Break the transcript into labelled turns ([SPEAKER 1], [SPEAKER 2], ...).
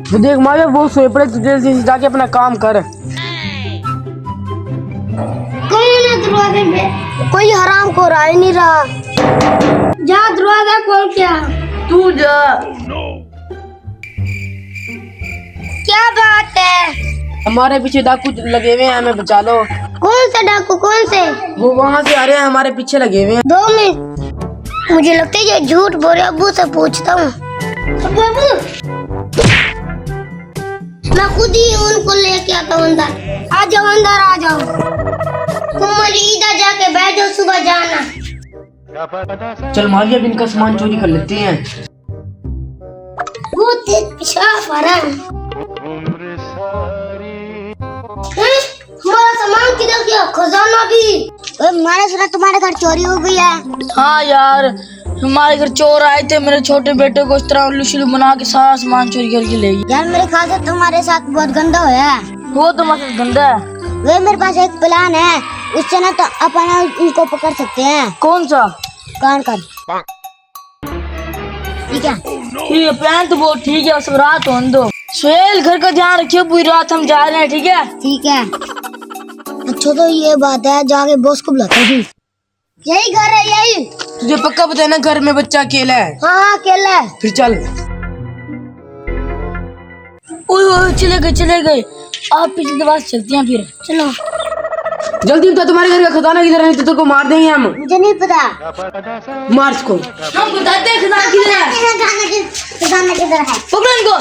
[SPEAKER 1] वो देख मावे वो सोए पड़े, तू जल्दी से जाके अपना काम कर।
[SPEAKER 2] कौन है दरवाजे पे? कोई हराम को राय नहीं रहा। जा दरवाजा खोल के आ।
[SPEAKER 1] तू जा।
[SPEAKER 2] क्या बात है?
[SPEAKER 1] हमारे पीछे डाकू लगे हुए हैं, हमें बचा लो।
[SPEAKER 2] कौन से डाकू? कौन से?
[SPEAKER 1] वो वहाँ से आ रहे हैं, हमारे पीछे लगे हुए हैं।
[SPEAKER 2] 2 मिनट, मुझे लगता है ये झूठ बोल रहे। अब्बू से पूछता हूँ। अब्बू, मैं खुद ही उनको लेके आता हूँ अंदर। आ जाओ अंदर, आ जाओ। तुम इधर जाके बैठ जाओ, सुबह जाना।
[SPEAKER 1] चल माविया भी इनका सामान चोरी कर लेते हैं।
[SPEAKER 2] वो तेज पेशाब आ रहा है। हमारा सामान किधर गया? खजाना भी। मैंने सुना तुम्हारे घर चोरी हो गई है।
[SPEAKER 3] हाँ यार, हमारे घर चोर आए थे, मेरे छोटे बेटे को इस तरह उल्लू शुल्लू बना के सारा सामान चोरी करके ले गए।
[SPEAKER 2] यार मेरे ख्याल से तुम्हारे साथ बहुत गंदा होया है।
[SPEAKER 3] वो तो मतलब गंदा है।
[SPEAKER 2] वे मेरे पास एक प्लान है, उससे ना तो अपन उनको पकड़ सकते हैं।
[SPEAKER 3] कौन सा?
[SPEAKER 2] कान कर। ठीक है।
[SPEAKER 3] ठीक है, प्लान तो बहुत ठीक है, सब रात होने दो। सुहेल घर का ध्यान रखियो, पूरी रात हम जा रहे हैं। ठीक है?
[SPEAKER 2] ठीक है। अच्छा तो ये बात है, जाके बॉस को बुलाता हूँ। यही घर है, यही।
[SPEAKER 1] तुझे पक्का पता है ना घर में बच्चा अकेला है?
[SPEAKER 2] हाँ अकेला है।
[SPEAKER 1] फिर चल।
[SPEAKER 3] ओए चले गए। आप पिछले दरवाजे से चलती हैं फिर।
[SPEAKER 2] चलो
[SPEAKER 1] जल्दी बता, तुम्हारे घर का खजाना किधर है? तो तेरे को मार देंगे हम।
[SPEAKER 2] मुझे नहीं पता।
[SPEAKER 1] मार इसको।
[SPEAKER 3] हम बताते हैं खजाना किधर है।
[SPEAKER 2] खजाना किधर है?
[SPEAKER 3] पकड़ो इनको।